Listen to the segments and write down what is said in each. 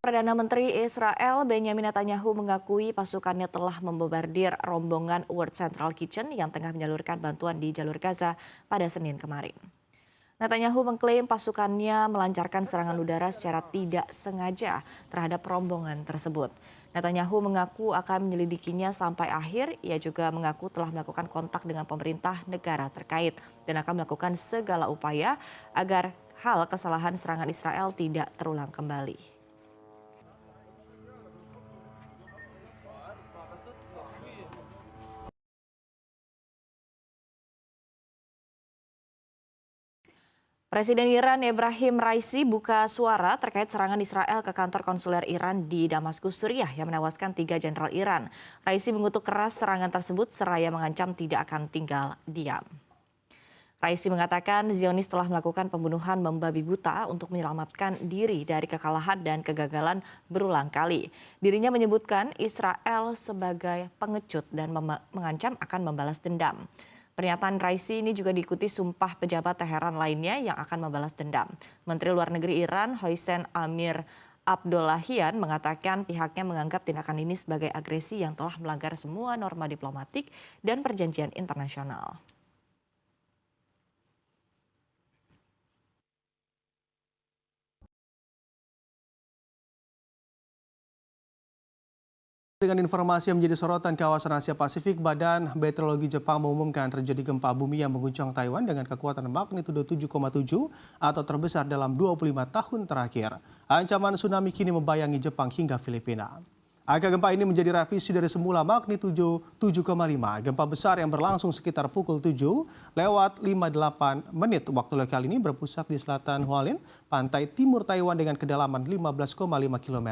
Perdana Menteri Israel Benjamin Netanyahu mengakui pasukannya telah membombardir rombongan World Central Kitchen yang tengah menyalurkan bantuan di jalur Gaza pada Senin kemarin. Netanyahu mengklaim pasukannya melancarkan serangan udara secara tidak sengaja terhadap rombongan tersebut. Netanyahu mengaku akan menyelidikinya sampai akhir. Ia juga mengaku telah melakukan kontak dengan pemerintah negara terkait dan akan melakukan segala upaya agar hal kesalahan serangan Israel tidak terulang kembali. Presiden Iran Ebrahim Raisi buka suara terkait serangan Israel ke kantor konsuler Iran di Damaskus, Suriah yang menewaskan 3 jenderal Iran. Raisi mengutuk keras serangan tersebut seraya mengancam tidak akan tinggal diam. Raisi mengatakan Zionis telah melakukan pembunuhan membabi buta untuk menyelamatkan diri dari kekalahan dan kegagalan berulang kali. Dirinya menyebutkan Israel sebagai pengecut dan mengancam akan membalas dendam. Pernyataan Raisi ini juga diikuti sumpah pejabat Teheran lainnya yang akan membalas dendam. Menteri Luar Negeri Iran Hossein Amir Abdollahian mengatakan pihaknya menganggap tindakan ini sebagai agresi yang telah melanggar semua norma diplomatik dan perjanjian internasional. Dengan informasi yang menjadi sorotan kawasan Asia Pasifik, Badan Meteorologi Jepang mengumumkan terjadi gempa bumi yang mengguncang Taiwan dengan kekuatan magnitudo 7,7 atau terbesar dalam 25 tahun terakhir. Ancaman tsunami kini membayangi Jepang hingga Filipina. Angka gempa ini menjadi revisi dari semula magnitudo 7,5. Gempa besar yang berlangsung sekitar pukul 7:58 waktu lokal ini berpusat di selatan Hualien, pantai timur Taiwan dengan kedalaman 15,5 km.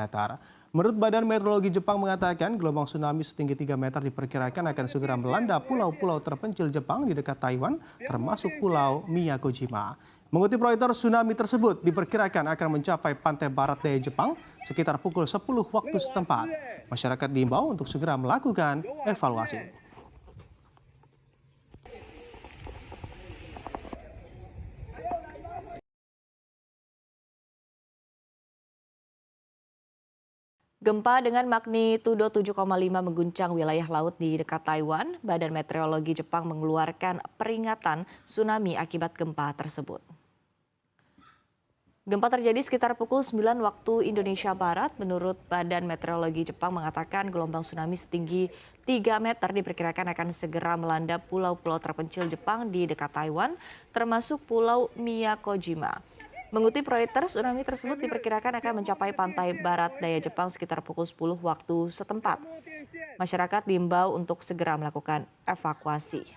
Menurut Badan Meteorologi Jepang mengatakan gelombang tsunami setinggi 3 meter diperkirakan akan segera melanda pulau-pulau terpencil Jepang di dekat Taiwan, termasuk Pulau Miyakojima. Mengutip Reuters, tsunami tersebut diperkirakan akan mencapai pantai barat daya Jepang sekitar pukul 10 waktu setempat. Masyarakat diimbau untuk segera melakukan evaluasi. Gempa dengan magnitudo 7,5 mengguncang wilayah laut di dekat Taiwan. Badan Meteorologi Jepang mengeluarkan peringatan tsunami akibat gempa tersebut. Gempa terjadi sekitar pukul 9 waktu Indonesia Barat. Menurut Badan Meteorologi Jepang mengatakan gelombang tsunami setinggi 3 meter diperkirakan akan segera melanda pulau-pulau terpencil Jepang di dekat Taiwan, termasuk Pulau Miyakojima. Mengutip Reuters, tsunami tersebut diperkirakan akan mencapai pantai barat daya Jepang sekitar pukul 10 waktu setempat. Masyarakat diimbau untuk segera melakukan evakuasi.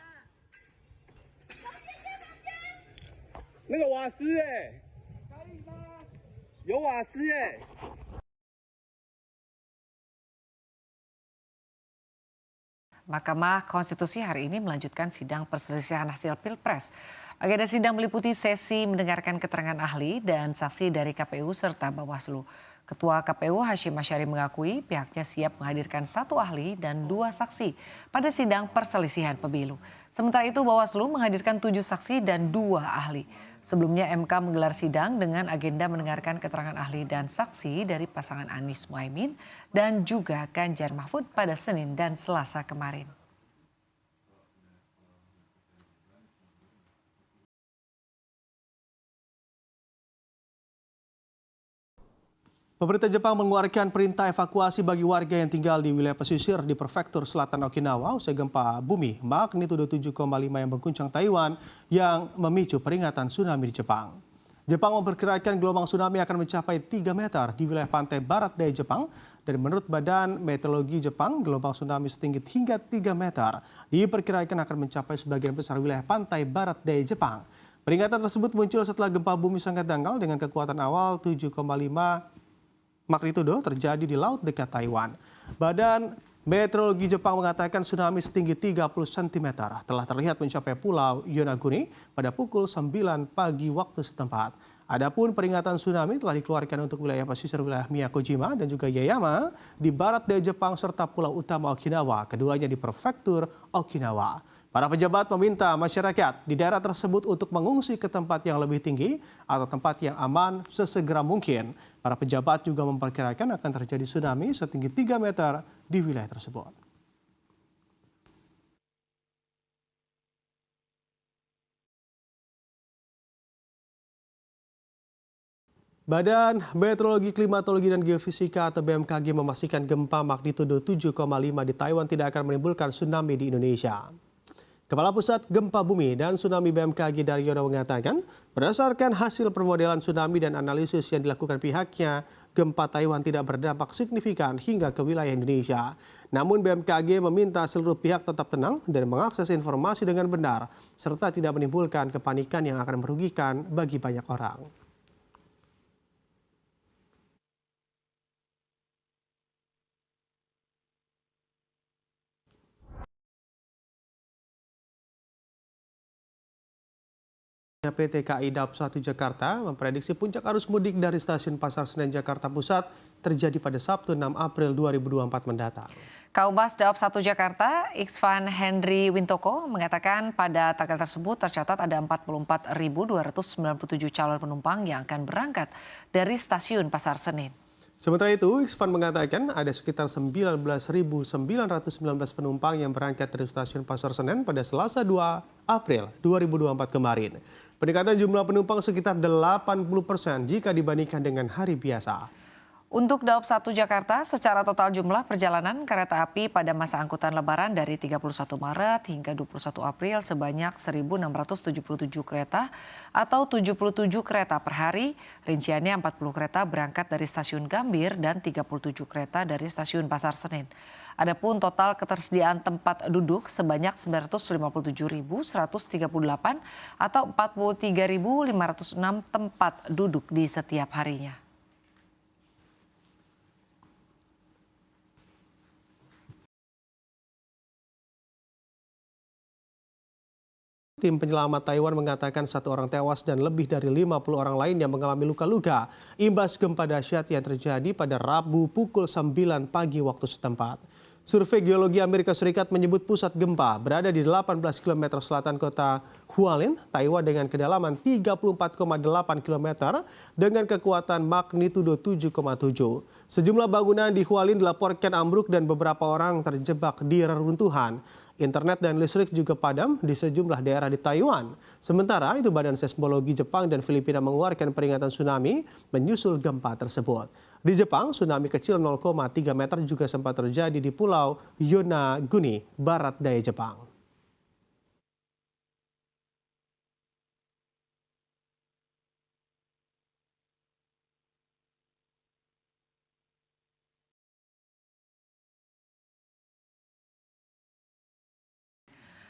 Mahkamah Konstitusi hari ini melanjutkan sidang perselisihan hasil Pilpres. Agenda sidang meliputi sesi mendengarkan keterangan ahli dan saksi dari KPU serta Bawaslu. Ketua KPU Hashim Asyari mengakui pihaknya siap menghadirkan 1 ahli dan 2 saksi pada sidang perselisihan pemilu. Sementara itu Bawaslu menghadirkan 7 saksi dan 2 ahli. Sebelumnya MK menggelar sidang dengan agenda mendengarkan keterangan ahli dan saksi dari pasangan Anies Muhaimin dan juga Ganjar Mahfud pada Senin dan Selasa kemarin. Pemerintah Jepang mengeluarkan perintah evakuasi bagi warga yang tinggal di wilayah pesisir di prefektur selatan Okinawa usai gempa bumi magnitudo 7,5 yang mengguncang Taiwan yang memicu peringatan tsunami di Jepang. Jepang memperkirakan gelombang tsunami akan mencapai 3 meter di wilayah pantai barat daya Jepang dan menurut Badan Meteorologi Jepang gelombang tsunami setinggi hingga 3 meter diperkirakan akan mencapai sebagian besar wilayah pantai barat daya Jepang. Peringatan tersebut muncul setelah gempa bumi sangat dangkal dengan kekuatan awal 7,5 magnitudo terjadi di laut dekat Taiwan. Badan Meteorologi Jepang mengatakan tsunami setinggi 30 cm telah terlihat mencapai Pulau Yonaguni pada pukul 9 pagi waktu setempat. Adapun peringatan tsunami telah dikeluarkan untuk wilayah pesisir wilayah Miyakojima dan juga Yaeyama di barat daya Jepang serta pulau utama Okinawa, keduanya di prefektur Okinawa. Para pejabat meminta masyarakat di daerah tersebut untuk mengungsi ke tempat yang lebih tinggi atau tempat yang aman sesegera mungkin. Para pejabat juga memperkirakan akan terjadi tsunami setinggi 3 meter di wilayah tersebut. Badan Meteorologi, Klimatologi, dan Geofisika atau BMKG memastikan gempa magnitudo 7,5 di Taiwan tidak akan menimbulkan tsunami di Indonesia. Kepala Pusat Gempa Bumi dan Tsunami BMKG Daryono mengatakan, berdasarkan hasil permodelan tsunami dan analisis yang dilakukan pihaknya, gempa Taiwan tidak berdampak signifikan hingga ke wilayah Indonesia. Namun BMKG meminta seluruh pihak tetap tenang dan mengakses informasi dengan benar, serta tidak menimbulkan kepanikan yang akan merugikan bagi banyak orang. PT KAI Daup 1 Jakarta memprediksi puncak arus mudik dari stasiun Pasar Senen Jakarta Pusat terjadi pada Sabtu 6 April 2024 mendatang. Kaubas Daop 1 Jakarta, Iksvan Henry Wintoko, mengatakan pada tanggal tersebut tercatat ada 44.297 calon penumpang yang akan berangkat dari stasiun Pasar Senen. Sementara itu, Iksvan mengatakan ada sekitar 19.919 penumpang yang berangkat dari stasiun Pasar Senen pada Selasa 2 April 2024 kemarin. Peningkatan jumlah penumpang sekitar 80% jika dibandingkan dengan hari biasa. Untuk Daop 1 Jakarta, secara total jumlah perjalanan kereta api pada masa angkutan Lebaran dari 31 Maret hingga 21 April sebanyak 1.677 kereta atau 77 kereta per hari. Rinciannya 40 kereta berangkat dari stasiun Gambir dan 37 kereta dari stasiun Pasar Senen. Adapun total ketersediaan tempat duduk sebanyak 957.138 atau 43.506 tempat duduk di setiap harinya. Tim penyelamat Taiwan mengatakan 1 orang tewas dan lebih dari 50 orang lain yang mengalami luka-luka imbas gempa dahsyat yang terjadi pada Rabu pukul 9 pagi waktu setempat. Survei Geologi Amerika Serikat menyebut pusat gempa berada di 18 km selatan kota Hualien, Taiwan dengan kedalaman 34,8 km dengan kekuatan magnitudo 7,7. Sejumlah bangunan di Hualien dilaporkan ambruk dan beberapa orang terjebak di reruntuhan. Internet dan listrik juga padam di sejumlah daerah di Taiwan. Sementara itu Badan Seismologi Jepang dan Filipina mengeluarkan peringatan tsunami menyusul gempa tersebut. Di Jepang, tsunami kecil 0,3 meter juga sempat terjadi di Pulau Yonaguni, barat daya Jepang.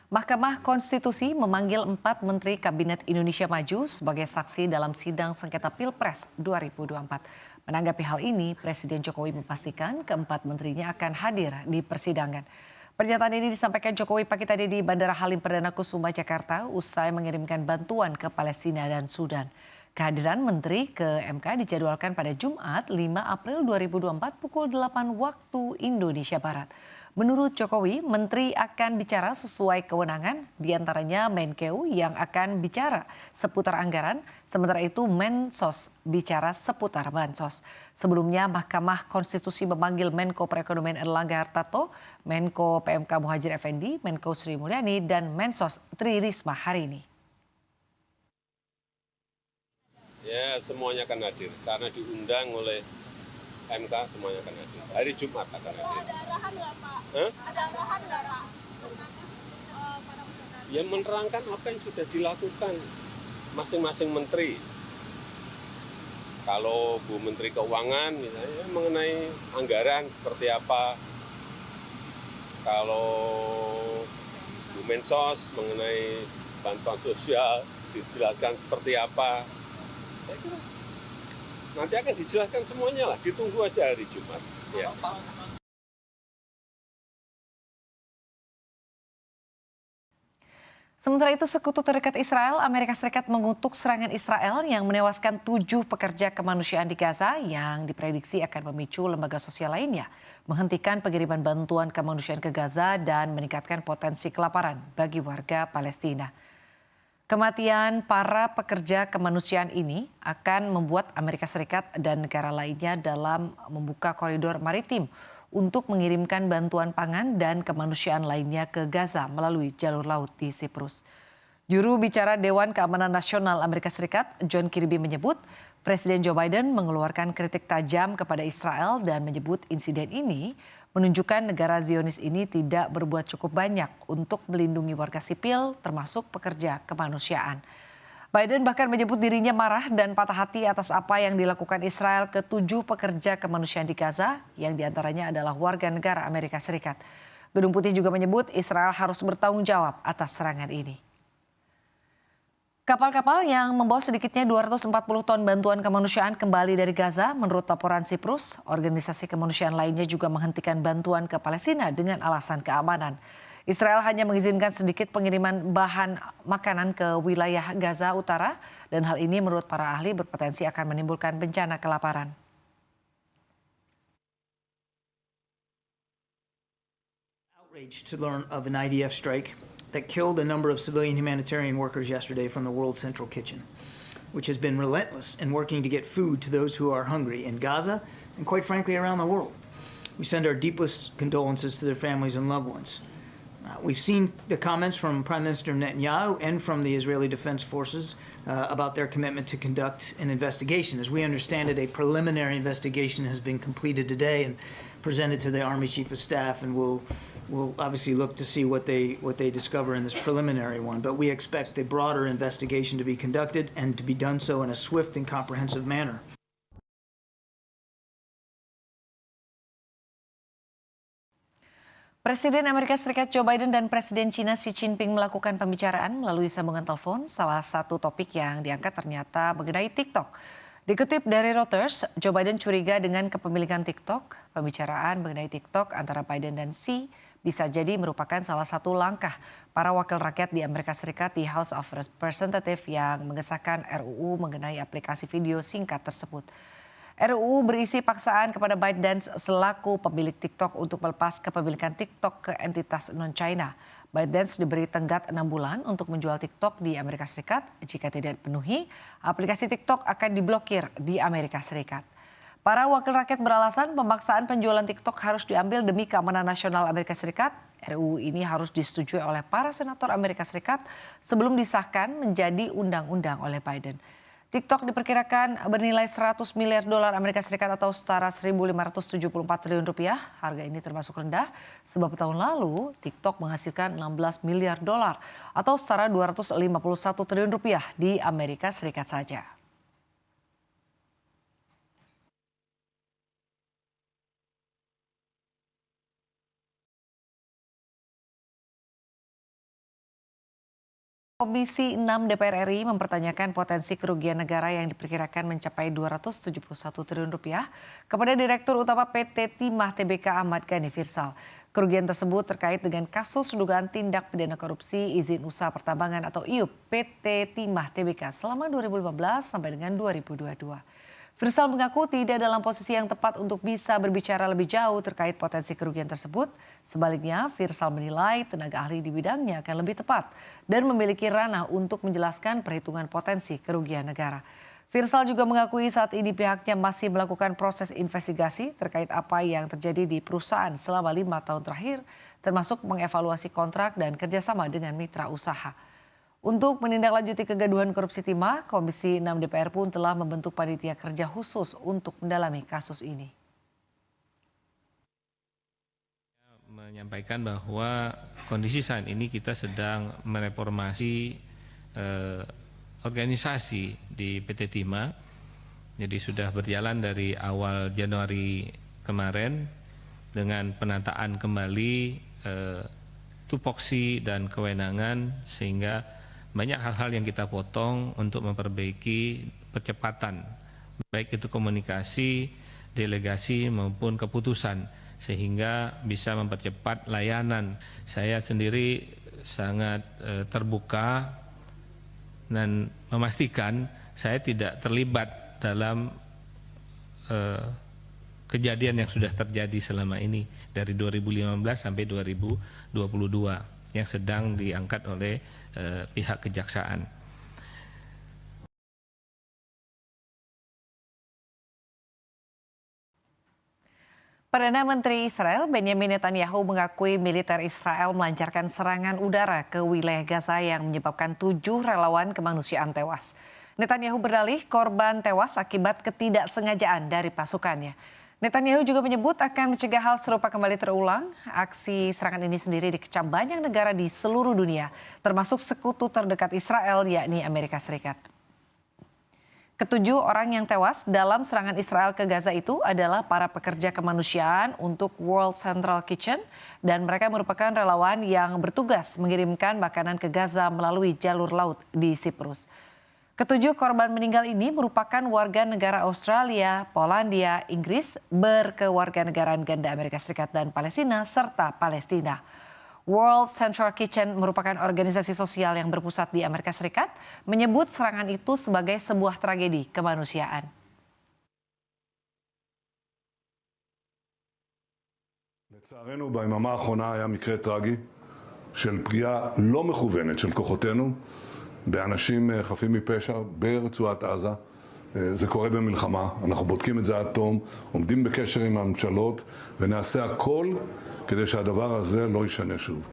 Mahkamah Konstitusi memanggil 4 Menteri Kabinet Indonesia Maju sebagai saksi dalam sidang sengketa Pilpres 2024. Menanggapi hal ini, Presiden Jokowi memastikan keempat menterinya akan hadir di persidangan. Pernyataan ini disampaikan Jokowi pagi tadi di Bandara Halim Perdana Kusuma, Jakarta, usai mengirimkan bantuan ke Palestina dan Sudan. Kehadiran menteri ke MK dijadwalkan pada Jumat 5 April 2024 pukul 8 waktu Indonesia Barat. Menurut Jokowi, menteri akan bicara sesuai kewenangan, diantaranya Menkeu yang akan bicara seputar anggaran, sementara itu Mensos bicara seputar bansos. Sebelumnya, Mahkamah Konstitusi memanggil Menko Perekonomian Erlangga Hartarto, Menko PMK Muhadjir Effendi, Menko Sri Mulyani, dan Mensos Tri Risma hari ini. Ya, semuanya akan hadir karena diundang oleh MK, semuanya akan hadir. Hari Jumat akan hadir. Ada arahan nggak, Pak? Hah? Ada arahan nggak, Pak? Ya menerangkan apa yang sudah dilakukan masing-masing menteri. Kalau Bu Menteri Keuangan misalnya mengenai anggaran seperti apa. Kalau Bu Mensos mengenai bantuan sosial dijelaskan seperti apa. Saya kira nanti akan dijelaskan semuanya lah, ditunggu aja hari Jumat. Ya. Sementara itu, sekutu terdekat Israel, Amerika Serikat mengutuk serangan Israel yang menewaskan 7 pekerja kemanusiaan di Gaza yang diprediksi akan memicu lembaga sosial lainnya menghentikan pengiriman bantuan kemanusiaan ke Gaza dan meningkatkan potensi kelaparan bagi warga Palestina. Kematian para pekerja kemanusiaan ini akan membuat Amerika Serikat dan negara lainnya dalam membuka koridor maritim untuk mengirimkan bantuan pangan dan kemanusiaan lainnya ke Gaza melalui jalur laut di Siprus. Juru bicara Dewan Keamanan Nasional Amerika Serikat, John Kirby menyebut Presiden Joe Biden mengeluarkan kritik tajam kepada Israel dan menyebut insiden ini menunjukkan negara Zionis ini tidak berbuat cukup banyak untuk melindungi warga sipil termasuk pekerja kemanusiaan. Biden bahkan menyebut dirinya marah dan patah hati atas apa yang dilakukan Israel ke 7 pekerja kemanusiaan di Gaza yang diantaranya adalah warga negara Amerika Serikat. Gedung Putih juga menyebut Israel harus bertanggung jawab atas serangan ini. Kapal-kapal yang membawa sedikitnya 240 ton bantuan kemanusiaan kembali dari Gaza menurut laporan Siprus. Organisasi kemanusiaan lainnya juga menghentikan bantuan ke Palestina dengan alasan keamanan. Israel hanya mengizinkan sedikit pengiriman bahan makanan ke wilayah Gaza Utara dan hal ini menurut para ahli berpotensi akan menimbulkan bencana kelaparan. Outraged to learn of an IDF strike that killed a number of civilian humanitarian workers yesterday from the World Central Kitchen, which has been relentless in working to get food to those who are hungry in Gaza and quite frankly around the world. We send our deepest condolences to their families and loved ones. We've seen the comments from Prime Minister Netanyahu and from the Israeli Defense Forces about their commitment to conduct an investigation. As we understand it, a preliminary investigation has been completed today and presented to the Army Chief of Staff, and we'll obviously look to see what they discover in this preliminary one. But we expect a broader investigation to be conducted and to be done so in a swift and comprehensive manner. Presiden Amerika Serikat Joe Biden dan Presiden China Xi Jinping melakukan pembicaraan melalui sambungan telepon. Salah satu topik yang diangkat ternyata mengenai TikTok. Dikutip dari Reuters, Joe Biden curiga dengan kepemilikan TikTok. Pembicaraan mengenai TikTok antara Biden dan Xi bisa jadi merupakan salah satu langkah para wakil rakyat di Amerika Serikat di House of Representatives yang mengesahkan RUU mengenai aplikasi video singkat tersebut. RUU berisi paksaan kepada ByteDance selaku pemilik TikTok untuk melepas kepemilikan TikTok ke entitas non-China. ByteDance diberi tenggat 6 bulan untuk menjual TikTok di Amerika Serikat. Jika tidak dipenuhi, aplikasi TikTok akan diblokir di Amerika Serikat. Para wakil rakyat beralasan pemaksaan penjualan TikTok harus diambil demi keamanan nasional Amerika Serikat. RUU ini harus disetujui oleh para senator Amerika Serikat sebelum disahkan menjadi undang-undang oleh Biden. TikTok diperkirakan bernilai 100 miliar dolar Amerika Serikat atau setara 1.574 triliun rupiah. Harga ini termasuk rendah sebab tahun lalu TikTok menghasilkan 16 miliar dolar atau setara 251 triliun rupiah di Amerika Serikat saja. Komisi 6 DPR RI mempertanyakan potensi kerugian negara yang diperkirakan mencapai 271 triliun rupiah kepada Direktur Utama PT Timah Tbk Ahmad Ghani Firsal. Kerugian tersebut terkait dengan kasus dugaan tindak pidana korupsi izin usaha pertambangan atau IUP PT Timah Tbk selama 2015 sampai dengan 2022. Firsal mengaku tidak dalam posisi yang tepat untuk bisa berbicara lebih jauh terkait potensi kerugian tersebut. Sebaliknya, Firsal menilai tenaga ahli di bidangnya akan lebih tepat dan memiliki ranah untuk menjelaskan perhitungan potensi kerugian negara. Firsal juga mengakui saat ini pihaknya masih melakukan proses investigasi terkait apa yang terjadi di perusahaan selama 5 tahun terakhir, termasuk mengevaluasi kontrak dan kerjasama dengan mitra usaha. Untuk menindaklanjuti kegaduhan korupsi Timah, Komisi 6 DPR pun telah membentuk panitia kerja khusus untuk mendalami kasus ini. Menyampaikan bahwa kondisi saat ini kita sedang mereformasi organisasi di PT Timah. Jadi sudah berjalan dari awal Januari kemarin dengan penataan kembali tupoksi dan kewenangan sehingga banyak hal-hal yang kita potong untuk memperbaiki percepatan, baik itu komunikasi, delegasi maupun keputusan, sehingga bisa mempercepat layanan. Saya sendiri sangat terbuka dan memastikan saya tidak terlibat dalam kejadian yang sudah terjadi selama ini dari 2015 sampai 2022 yang sedang diangkat oleh pihak kejaksaan. Perdana Menteri Israel Benjamin Netanyahu mengakui militer Israel melancarkan serangan udara ke wilayah Gaza yang menyebabkan 7 relawan kemanusiaan tewas. Netanyahu berdalih korban tewas akibat ketidaksengajaan dari pasukannya. Netanyahu juga menyebut akan mencegah hal serupa kembali terulang. Aksi serangan ini sendiri dikecam banyak negara di seluruh dunia, termasuk sekutu terdekat Israel yakni Amerika Serikat. Ketujuh orang yang tewas dalam serangan Israel ke Gaza itu adalah para pekerja kemanusiaan untuk World Central Kitchen dan mereka merupakan relawan yang bertugas mengirimkan makanan ke Gaza melalui jalur laut di Siprus. Ketujuh korban meninggal ini merupakan warga negara Australia, Polandia, Inggris, berkewarganegaraan ganda Amerika Serikat dan Palestina serta Palestina. World Central Kitchen merupakan organisasi sosial yang berpusat di Amerika Serikat, menyebut serangan itu sebagai sebuah tragedi kemanusiaan. לצערנו ביממה האחרונה היה מקרה טרגי של פגיעה לא מכוונת של כוחותינו באנשים חפים מפשע ברצועת עזה. זה קורה במלחמה, אנחנו בודקים את זה עד תום, עומדים בקשר עם הממשלות ונעשה הכל כדי שהדבר הזה לא יישנה שוב.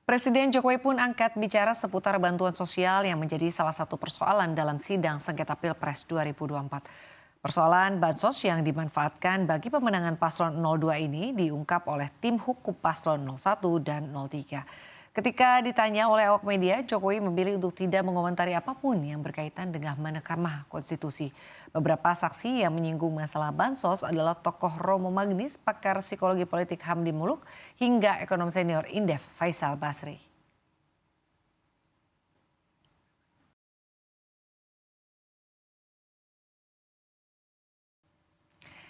Presiden Jokowi pun angkat bicara seputar bantuan sosial yang menjadi salah satu persoalan dalam sidang sengketa Pilpres 2024. Persoalan bansos yang dimanfaatkan bagi pemenangan paslon 02 ini diungkap oleh tim hukum paslon 01 dan 03. Ketika ditanya oleh awak media, Jokowi memilih untuk tidak mengomentari apapun yang berkaitan dengan Mahkamah Konstitusi. Beberapa saksi yang menyinggung masalah bansos adalah tokoh Romo Magnis, pakar psikologi politik Hamdi Muluk, hingga ekonom senior Indef Faisal Basri.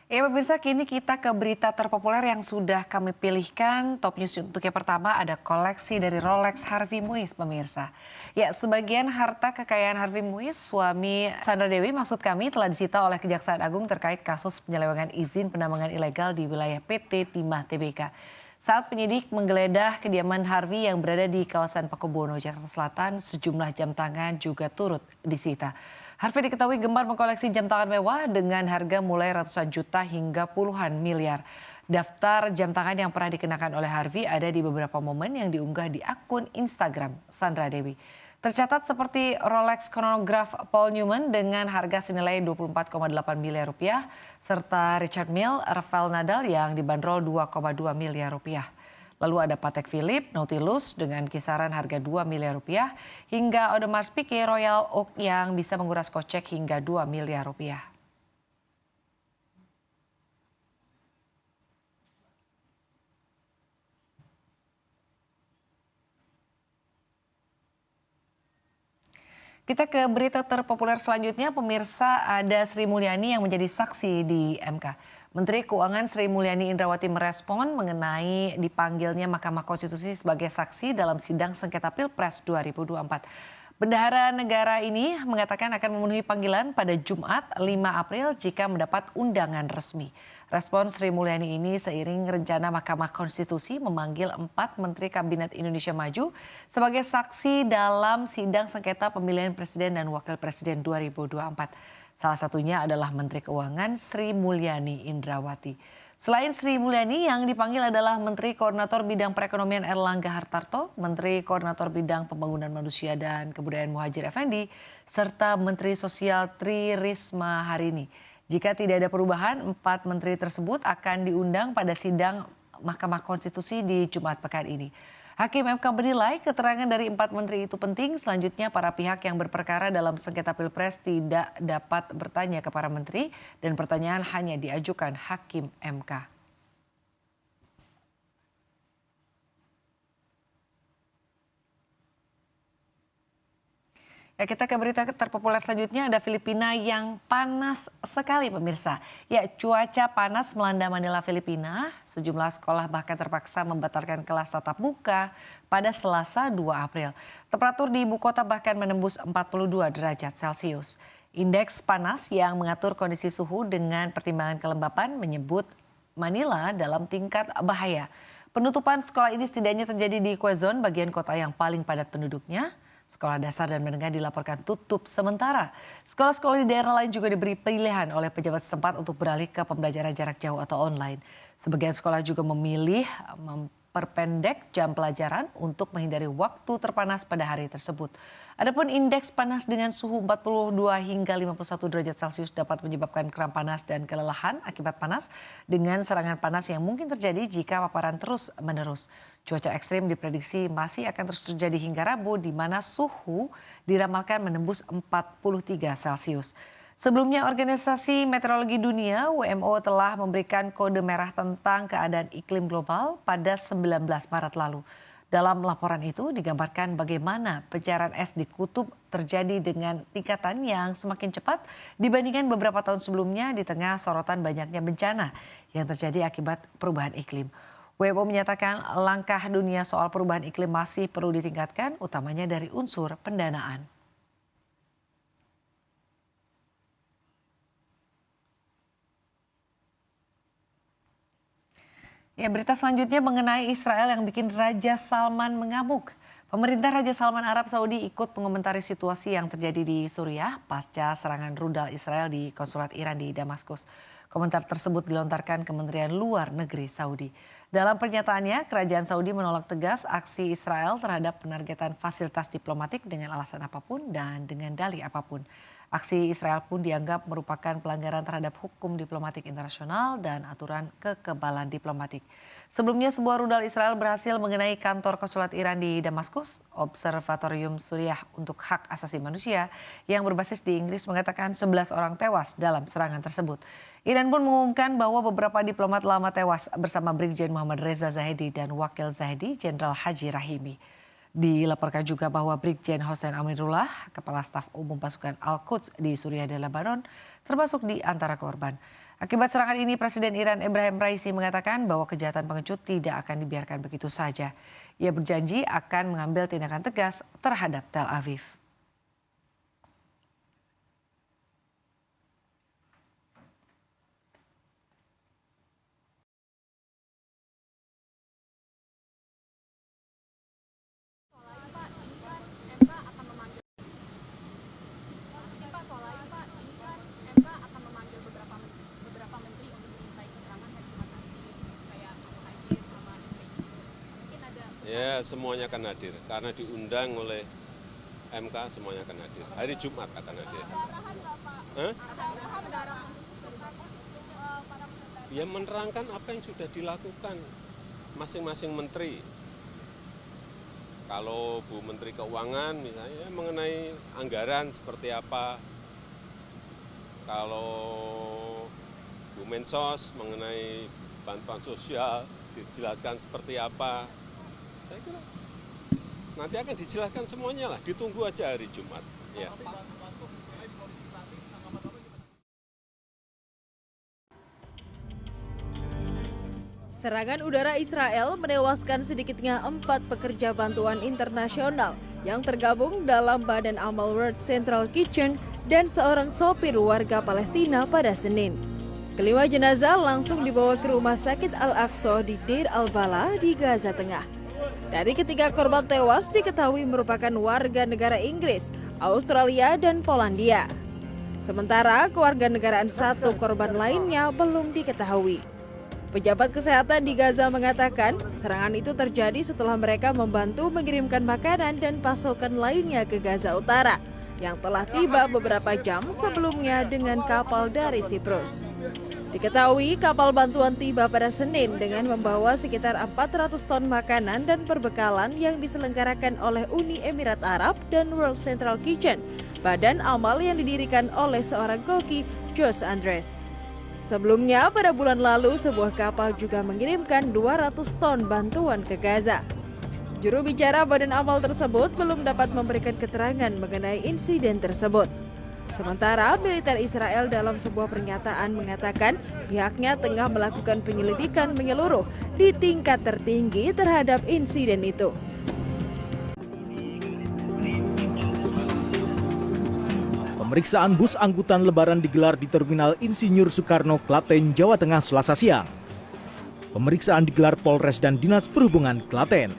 Ya pemirsa, kini kita ke berita terpopuler yang sudah kami pilihkan. Top news untuk yang pertama ada koleksi dari Rolex Harvey Muiz pemirsa. Ya, sebagian harta kekayaan Harvey Muiz, suami Sandra Dewi maksud kami, telah disita oleh Kejaksaan Agung terkait kasus penyelewengan izin penambangan ilegal di wilayah PT Timah Tbk. Saat penyidik menggeledah kediaman Harvey yang berada di kawasan Pakubono, Jakarta Selatan, sejumlah jam tangan juga turut disita. Harvey diketahui gemar mengkoleksi jam tangan mewah dengan harga mulai ratusan juta hingga puluhan miliar. Daftar jam tangan yang pernah dikenakan oleh Harvey ada di beberapa momen yang diunggah di akun Instagram Sandra Dewi. Tercatat seperti Rolex chronograph Paul Newman dengan harga senilai 24,8 miliar rupiah, serta Richard Mille, Rafael Nadal yang dibanderol 2,2 miliar rupiah. Lalu ada Patek Philippe, Nautilus dengan kisaran harga 2 miliar rupiah, hingga Audemars Piguet Royal Oak yang bisa menguras kocek hingga 2 miliar rupiah. Kita ke berita terpopuler selanjutnya, pemirsa, ada Sri Mulyani yang menjadi saksi di MK. Menteri Keuangan Sri Mulyani Indrawati merespon mengenai dipanggilnya Mahkamah Konstitusi sebagai saksi dalam sidang sengketa Pilpres 2024. Bendahara negara ini mengatakan akan memenuhi panggilan pada Jumat 5 April jika mendapat undangan resmi. Respon Sri Mulyani ini seiring rencana Mahkamah Konstitusi memanggil 4 Menteri Kabinet Indonesia Maju sebagai saksi dalam sidang sengketa pemilihan Presiden dan Wakil Presiden 2024. Salah satunya adalah Menteri Keuangan Sri Mulyani Indrawati. Selain Sri Mulyani, yang dipanggil adalah Menteri Koordinator Bidang Perekonomian Erlangga Hartarto, Menteri Koordinator Bidang Pembangunan Manusia dan Kebudayaan Muhadjir Effendi, serta Menteri Sosial Tri Risma Harini. Jika tidak ada perubahan, 4 menteri tersebut akan diundang pada sidang Mahkamah Konstitusi di Jumat pekan ini. Hakim MK menilai keterangan dari 4 menteri itu penting. Selanjutnya para pihak yang berperkara dalam sengketa Pilpres tidak dapat bertanya ke para menteri dan pertanyaan hanya diajukan Hakim MK. Ya, kita ke berita terpopuler selanjutnya. Ada Filipina yang panas sekali pemirsa. Ya, cuaca panas melanda Manila, Filipina. Sejumlah sekolah bahkan terpaksa membatalkan kelas tatap muka pada Selasa 2 April. Temperatur di ibu kota bahkan menembus 42 derajat Celcius. Indeks panas yang mengatur kondisi suhu dengan pertimbangan kelembapan menyebut Manila dalam tingkat bahaya. Penutupan sekolah ini setidaknya terjadi di Quezon, bagian kota yang paling padat penduduknya. Sekolah dasar dan menengah dilaporkan tutup sementara. Sekolah-sekolah di daerah lain juga diberi pilihan oleh pejabat setempat untuk beralih ke pembelajaran jarak jauh atau online. Sebagian sekolah juga memilih memperpendek jam pelajaran untuk menghindari waktu terpanas pada hari tersebut. Adapun indeks panas dengan suhu 42 hingga 51 derajat Celcius dapat menyebabkan kram panas dan kelelahan akibat panas dengan serangan panas yang mungkin terjadi jika paparan terus-menerus. Cuaca ekstrim diprediksi masih akan terus terjadi hingga Rabu di mana suhu diramalkan menembus 43 Celcius. Sebelumnya Organisasi Meteorologi Dunia WMO telah memberikan kode merah tentang keadaan iklim global pada 19 Maret lalu. Dalam laporan itu digambarkan bagaimana pencairan es di kutub terjadi dengan tingkatan yang semakin cepat dibandingkan beberapa tahun sebelumnya di tengah sorotan banyaknya bencana yang terjadi akibat perubahan iklim. WMO menyatakan langkah dunia soal perubahan iklim masih perlu ditingkatkan, utamanya dari unsur pendanaan. Ya, berita selanjutnya mengenai Israel yang bikin Raja Salman mengamuk. Pemerintah Raja Salman Arab Saudi ikut mengomentari situasi yang terjadi di Suriah pasca serangan rudal Israel di konsulat Iran di Damaskus. Komentar tersebut dilontarkan Kementerian Luar Negeri Saudi. Dalam pernyataannya, Kerajaan Saudi menolak tegas aksi Israel terhadap penargetan fasilitas diplomatik dengan alasan apapun dan dengan dalih apapun. Aksi Israel pun dianggap merupakan pelanggaran terhadap hukum diplomatik internasional dan aturan kekebalan diplomatik. Sebelumnya sebuah rudal Israel berhasil mengenai kantor konsulat Iran di Damaskus. Observatorium Suriah untuk Hak Asasi Manusia yang berbasis di Inggris mengatakan 11 orang tewas dalam serangan tersebut. Iran pun mengumumkan bahwa beberapa diplomat lama tewas bersama Brigjen Muhammad Reza Zahedi dan Wakil Zahedi Jenderal Haji Rahimi. Dilaporkan juga bahwa Brigjen Hossein Amirullah, Kepala Staf Umum Pasukan Al-Quds di Suriah dan Lebanon, termasuk di antara korban. Akibat serangan ini, Presiden Iran Ebrahim Raisi mengatakan bahwa kejahatan pengecut tidak akan dibiarkan begitu saja. Ia berjanji akan mengambil tindakan tegas terhadap Tel Aviv. Ya, semuanya akan hadir karena diundang oleh MK, semuanya akan hadir. Hari Jumat akan hadir. Ya, menerangkan apa yang sudah dilakukan masing-masing menteri. Kalau Bu Menteri Keuangan misalnya mengenai anggaran seperti apa. Kalau Bu Mensos mengenai bantuan sosial dijelaskan seperti apa. Saya kira nanti akan dijelaskan semuanya lah, ditunggu aja hari Jumat. Ya. Serangan udara Israel menewaskan sedikitnya 4 pekerja bantuan internasional yang tergabung dalam Badan Amal World Central Kitchen dan seorang sopir warga Palestina pada Senin. Kelima jenazah langsung dibawa ke Rumah Sakit Al-Aqsa di Deir al-Bala di Gaza Tengah. Dari ketiga korban tewas diketahui merupakan warga negara Inggris, Australia, dan Polandia. Sementara kewarganegaraan satu korban lainnya belum diketahui. Pejabat kesehatan di Gaza mengatakan serangan itu terjadi setelah mereka membantu mengirimkan makanan dan pasokan lainnya ke Gaza Utara yang telah tiba beberapa jam sebelumnya dengan kapal dari Siprus. Diketahui kapal bantuan tiba pada Senin dengan membawa sekitar 400 ton makanan dan perbekalan yang diselenggarakan oleh Uni Emirat Arab dan World Central Kitchen, badan amal yang didirikan oleh seorang koki, Jose Andres. Sebelumnya pada bulan lalu sebuah kapal juga mengirimkan 200 ton bantuan ke Gaza. Juru bicara Badan Amal tersebut belum dapat memberikan keterangan mengenai insiden tersebut. Sementara militer Israel dalam sebuah pernyataan mengatakan pihaknya tengah melakukan penyelidikan menyeluruh di tingkat tertinggi terhadap insiden itu. Pemeriksaan bus angkutan lebaran digelar di Terminal Insinyur Soekarno, Klaten, Jawa Tengah Selasa siang. Pemeriksaan digelar Polres dan Dinas Perhubungan Klaten.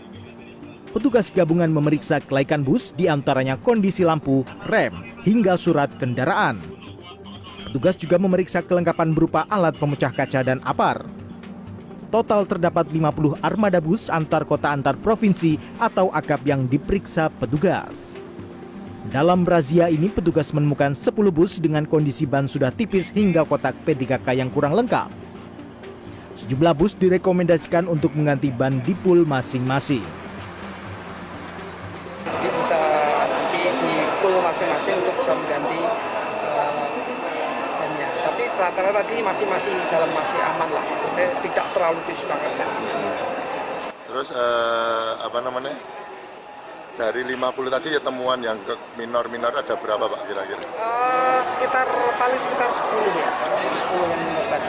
Petugas gabungan memeriksa kelaikan bus diantaranya kondisi lampu, rem, hingga surat kendaraan. Petugas juga memeriksa kelengkapan berupa alat pemecah kaca dan apar. Total terdapat 50 armada bus antar kota antar provinsi atau akap yang diperiksa petugas. Dalam razia ini petugas menemukan 10 bus dengan kondisi ban sudah tipis hingga kotak P3K yang kurang lengkap. Sejumlah bus direkomendasikan untuk mengganti ban di pool masing-masing. Jadi bisa nanti di pool masing-masing untuk bisa mengganti bannya. Tapi rata-rata tadi masih masih aman lah, maksudnya tidak terlalu tipis banget. Terus dari 50 tadi ya temuan yang ke minor-minor ada berapa Pak kira-kira? Paling sekitar 10 ya, 10 yang minor tadi.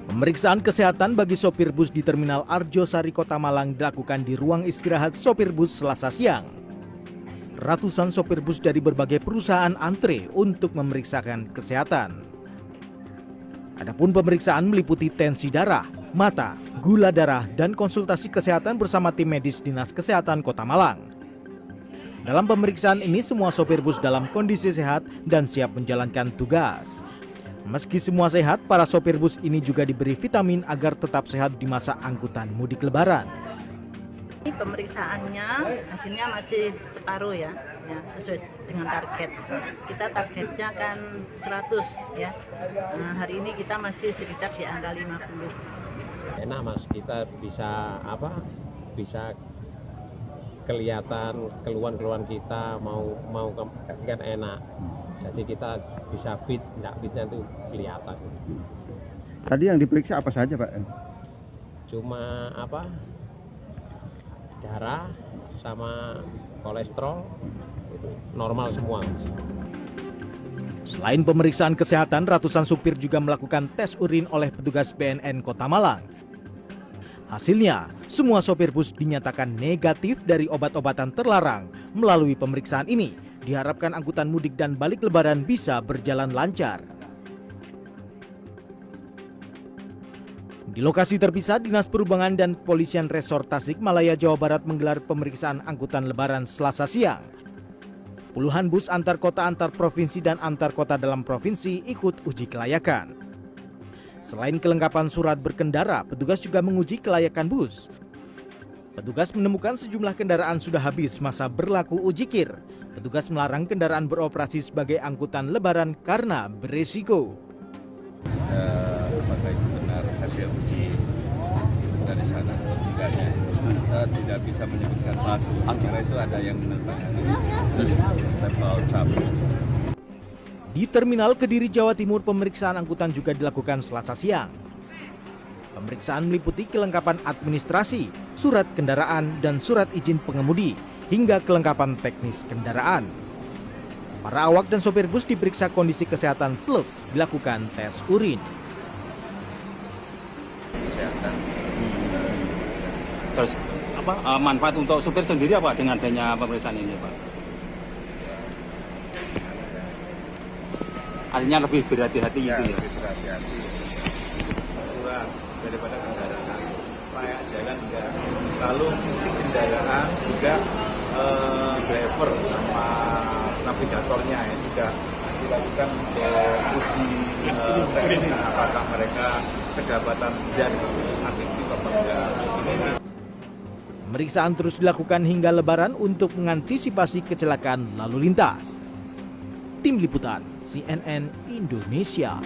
Pemeriksaan kesehatan bagi sopir bus di Terminal Arjosari, Kota Malang dilakukan di ruang istirahat sopir bus Selasa siang. Ratusan sopir bus dari berbagai perusahaan antre untuk memeriksakan kesehatan. Adapun pemeriksaan meliputi tensi darah, mata, gula darah, dan konsultasi kesehatan bersama tim medis Dinas Kesehatan Kota Malang. Dalam pemeriksaan ini semua sopir bus dalam kondisi sehat dan siap menjalankan tugas. Meski semua sehat, para sopir bus ini juga diberi vitamin agar tetap sehat di masa angkutan mudik lebaran. Pemeriksaannya hasilnya masih separuh ya, sesuai dengan target. Kita targetnya kan 100 ya. Nah, hari ini kita masih sekitar di angka 50. Enak Mas, kita bisa kelihatan keluhan-keluhan kita mau kan enak. Jadi kita bisa fit, enggak fitnya itu kelihatan. Tadi yang diperiksa apa saja Pak? Cuma darah sama kolesterol itu normal semua. Selain pemeriksaan kesehatan, ratusan supir juga melakukan tes urin oleh petugas BNN Kota Malang. Hasilnya, semua sopir bus dinyatakan negatif dari obat-obatan terlarang. Melalui pemeriksaan ini, diharapkan angkutan mudik dan balik lebaran bisa berjalan lancar. Di lokasi terpisah, Dinas Perhubungan dan Kepolisian Resort Tasikmalaya, Jawa Barat menggelar pemeriksaan angkutan lebaran Selasa siang. Puluhan bus antar kota antar provinsi dan antar kota dalam provinsi ikut uji kelayakan. Selain kelengkapan surat berkendara, petugas juga menguji kelayakan bus. Petugas menemukan sejumlah kendaraan sudah habis masa berlaku uji kir. Petugas melarang kendaraan beroperasi sebagai angkutan lebaran karena beresiko. Apakah itu benar hasil uji dari sana atau tidaknya, kita tidak bisa menyebutkan palsu karena itu ada yang menandatangani terus stempel cap. Di Terminal Kediri, Jawa Timur, pemeriksaan angkutan juga dilakukan Selasa siang. Pemeriksaan meliputi kelengkapan administrasi, surat kendaraan, dan surat izin pengemudi, hingga kelengkapan teknis kendaraan. Para awak dan sopir bus diperiksa kondisi kesehatan plus dilakukan tes urin. Kesehatan. Terus manfaat untuk supir sendiri apa dengan adanya pemeriksaan ini Pak? Artinya lebih berhati-hati gitu ya? Lebih berhati-hati. Surat daripada kendaraan, layak jalan enggak. Lalu fisik kendaraan juga driver sama navigatornya ya juga dilakukan uji teknis apakah mereka kedapatan zat aktif atau enggak. Pemeriksaan terus dilakukan hingga lebaran untuk mengantisipasi kecelakaan lalu lintas. Tim Liputan CNN Indonesia.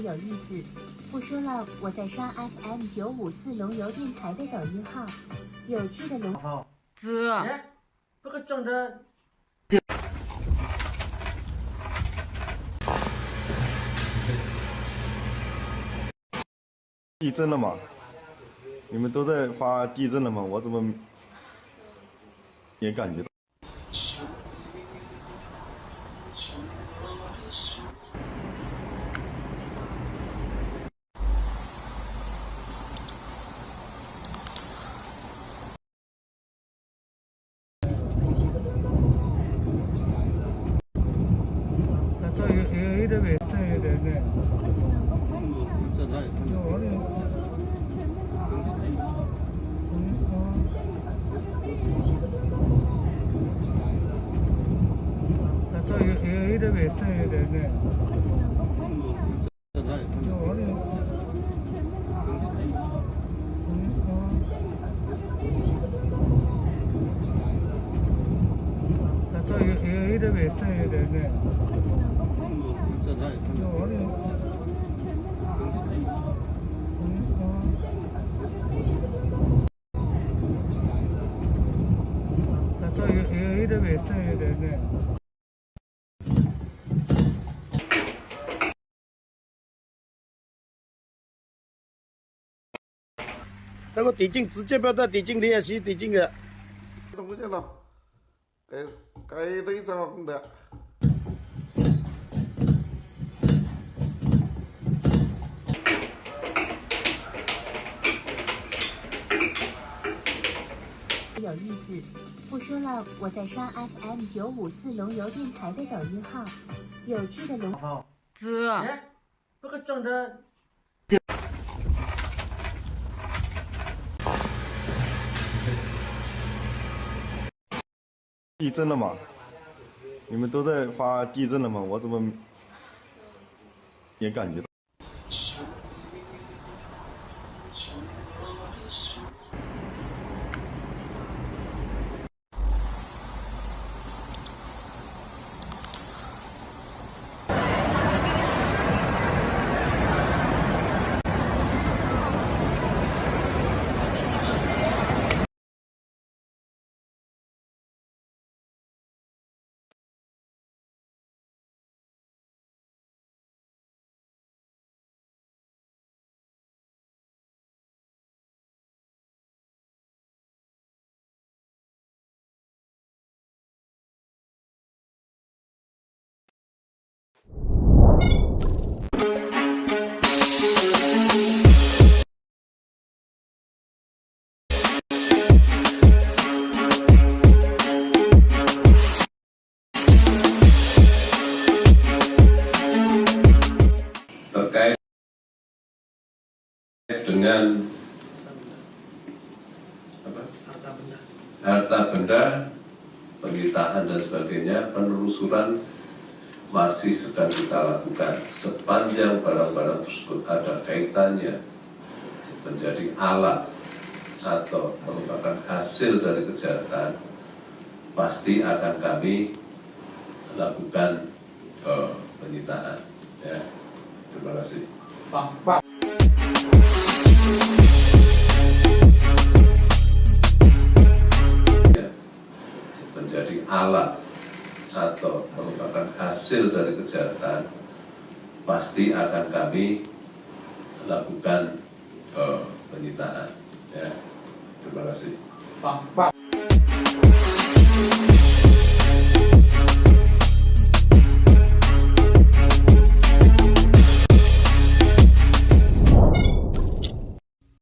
有意思。不说了，我在刷 FM 954龙游电台的抖音号，有趣的龙。这个整的。地震了吗？你们都在发地震了吗？我怎么也感觉到？这有些有点卫生，有点那。在哪里看到？这有些有点卫生，有点那。在哪里看到？这有些有点卫生，有点那。在哪里看到？这有些有点卫生，有点那。那个地震直接不到地震里也是地震的。东西了，该内脏的。有意思。不说了，我在刷 FM 954龙游电台的抖音号，有趣的龙。这个整的。地震了吗？你们都在发地震了吗？我怎么也感觉到？Terkait dengan harta benda, penyitaan dan sebagainya, penelusuran masih sedang kita lakukan. Sepanjang barang-barang tersebut ada kaitannya menjadi alat atau merupakan hasil dari kejahatan, pasti akan kami lakukan penyitaan. Ya, terima kasih. Pak. Menjadi alat atau merupakan hasil dari kejahatan, pasti akan kami lakukan penyitaan. Ya, terima kasih. Pak.